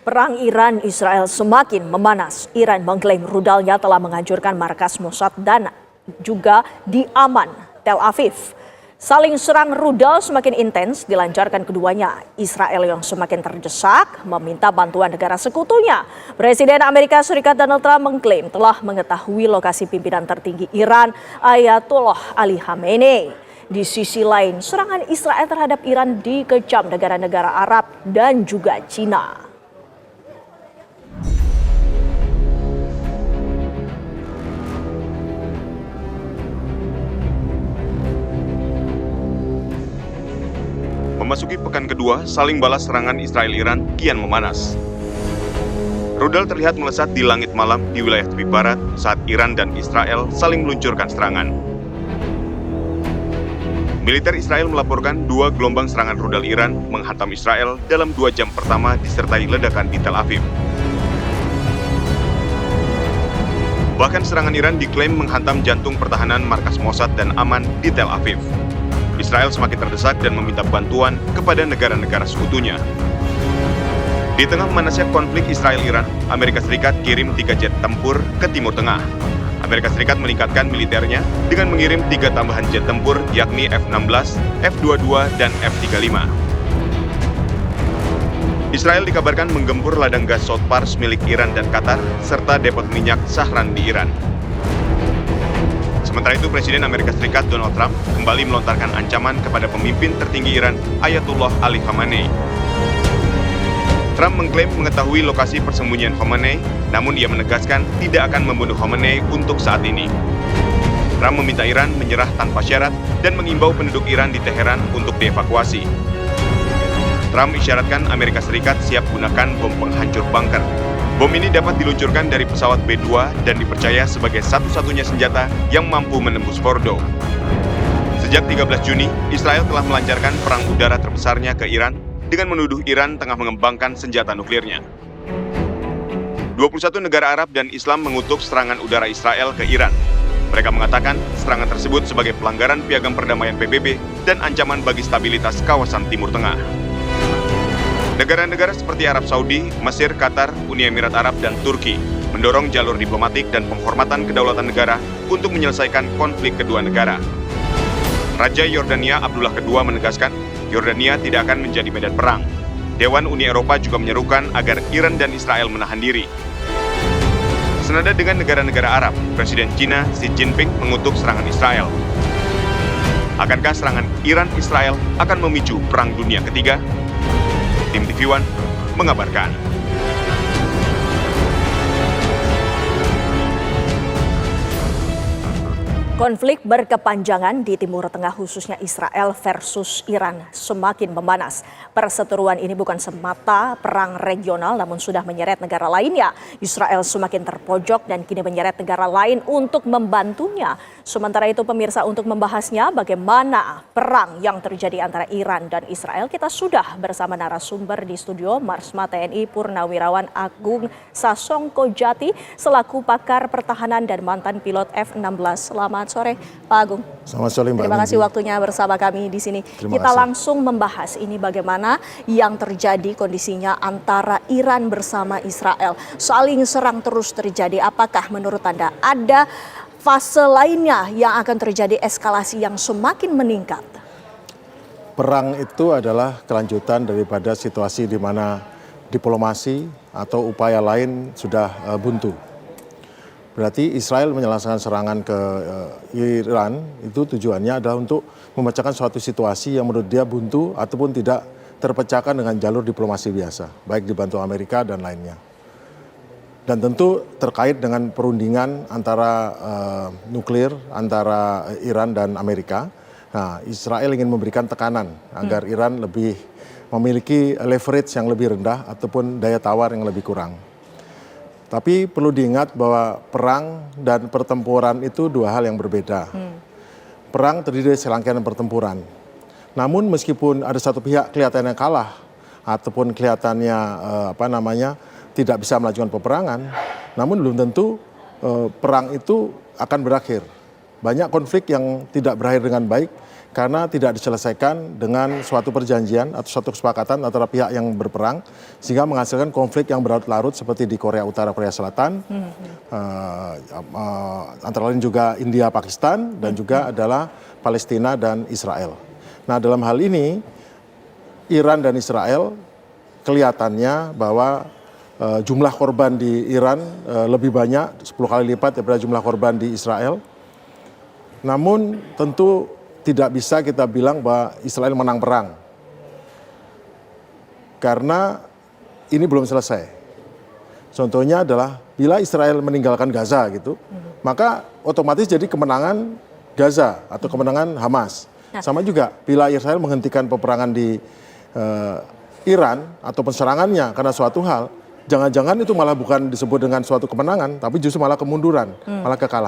Perang Iran-Israel semakin memanas. Iran mengklaim rudalnya telah menghancurkan markas Mossad dan juga di Aman, Tel Aviv. Saling serang rudal semakin intens dilancarkan keduanya. Israel yang semakin terdesak meminta bantuan negara sekutunya. Presiden Amerika Serikat Donald Trump mengklaim telah mengetahui lokasi pimpinan tertinggi Iran, Ayatollah Ali Khamenei. Di sisi lain, serangan Israel terhadap Iran dikecam negara-negara Arab dan juga Cina. Memasuki pekan kedua, saling balas serangan Israel-Iran kian memanas. Rudal terlihat melesat di langit malam di wilayah tepi barat saat Iran dan Israel saling meluncurkan serangan. Militer Israel melaporkan 2 gelombang serangan rudal Iran menghantam Israel dalam 2 jam pertama disertai ledakan di Tel Aviv. Bahkan serangan Iran diklaim menghantam jantung pertahanan markas Mossad dan Aman di Tel Aviv. Israel semakin terdesak dan meminta bantuan kepada negara-negara sekutunya. Di tengah memanasnya konflik Israel-Iran, Amerika Serikat kirim 3 jet tempur ke Timur Tengah. Amerika Serikat meningkatkan militernya dengan mengirim 3 tambahan jet tempur yakni F-16, F-22, dan F-35. Israel dikabarkan menggempur ladang gas South Pars milik Iran dan Qatar, serta depot minyak Shahran di Iran. Sementara itu, Presiden Amerika Serikat Donald Trump kembali melontarkan ancaman kepada pemimpin tertinggi Iran, Ayatollah Ali Khamenei. Trump mengklaim mengetahui lokasi persembunyian Khamenei, namun ia menegaskan tidak akan membunuh Khamenei untuk saat ini. Trump meminta Iran menyerah tanpa syarat dan mengimbau penduduk Iran di Teheran untuk dievakuasi. Trump isyaratkan Amerika Serikat siap gunakan bom penghancur bunker. Bom ini dapat diluncurkan dari pesawat B-2 dan dipercaya sebagai satu-satunya senjata yang mampu menembus Fordo. Sejak 13 Juni, Israel telah melancarkan perang udara terbesarnya ke Iran dengan menuduh Iran tengah mengembangkan senjata nuklirnya. 21 negara Arab dan Islam mengutuk serangan udara Israel ke Iran. Mereka mengatakan serangan tersebut sebagai pelanggaran piagam perdamaian PBB dan ancaman bagi stabilitas kawasan Timur Tengah. Negara-negara seperti Arab Saudi, Mesir, Qatar, Uni Emirat Arab, dan Turki mendorong jalur diplomatik dan penghormatan kedaulatan negara untuk menyelesaikan konflik kedua negara. Raja Yordania Abdullah II menegaskan, Yordania tidak akan menjadi medan perang. Dewan Uni Eropa juga menyerukan agar Iran dan Israel menahan diri. Senada dengan negara-negara Arab, Presiden Cina Xi Jinping mengutuk serangan Israel. Akankah serangan Iran-Israel akan memicu Perang Dunia Ketiga? Tim TV One mengabarkan. Konflik berkepanjangan di Timur Tengah khususnya Israel versus Iran semakin memanas. Perseteruan ini bukan semata perang regional namun sudah menyeret negara lainnya. Israel semakin terpojok dan kini menyeret negara lain untuk membantunya. Sementara itu pemirsa, untuk membahasnya bagaimana perang yang terjadi antara Iran dan Israel, kita sudah bersama narasumber di studio, Marsma TNI Purnawirawan Agung Sasongkojati selaku pakar pertahanan dan mantan pilot F-16. Selamat sore Pak Agung. Selamat sore Mbak. Terima kasih waktunya bersama kami di sini. Kita langsung membahas ini bagaimana yang terjadi kondisinya antara Iran bersama Israel. Saling serang terus terjadi. Apakah menurut Anda ada fase lainnya yang akan terjadi eskalasi yang semakin meningkat? Perang itu adalah kelanjutan daripada situasi di mana diplomasi atau upaya lain sudah buntu. Berarti Israel menyelesaikan serangan ke Iran itu tujuannya adalah untuk memecahkan suatu situasi yang menurut dia buntu ataupun tidak terpecahkan dengan jalur diplomasi biasa, baik dibantu Amerika dan lainnya. Dan tentu terkait dengan perundingan antara nuklir antara Iran dan Amerika. Nah, Israel ingin memberikan tekanan agar Iran lebih memiliki leverage yang lebih rendah ataupun daya tawar yang lebih kurang. Tapi perlu diingat bahwa perang dan pertempuran itu 2 hal yang berbeda. Perang terdiri dari serangkaian pertempuran. Namun meskipun ada satu pihak kelihatannya kalah ataupun kelihatannya tidak bisa melakukan peperangan, namun belum tentu perang itu akan berakhir. Banyak konflik yang tidak berakhir dengan baik karena tidak diselesaikan dengan suatu perjanjian atau suatu kesepakatan antara pihak yang berperang sehingga menghasilkan konflik yang berlarut-larut seperti di Korea Utara, Korea Selatan, antara lain juga India, Pakistan, dan juga adalah Palestina dan Israel. Nah, dalam hal ini Iran dan Israel kelihatannya bahwa jumlah korban di Iran lebih banyak, 10 kali lipat daripada jumlah korban di Israel. Namun tentu tidak bisa kita bilang bahwa Israel menang perang. Karena ini belum selesai. Contohnya adalah bila Israel meninggalkan Gaza gitu, maka otomatis jadi kemenangan Gaza atau kemenangan Hamas. Sama juga bila Israel menghentikan peperangan di Iran atau penserangannya karena suatu hal, jangan-jangan itu malah bukan disebut dengan suatu kemenangan, tapi justru malah kemunduran, malah kekalahan.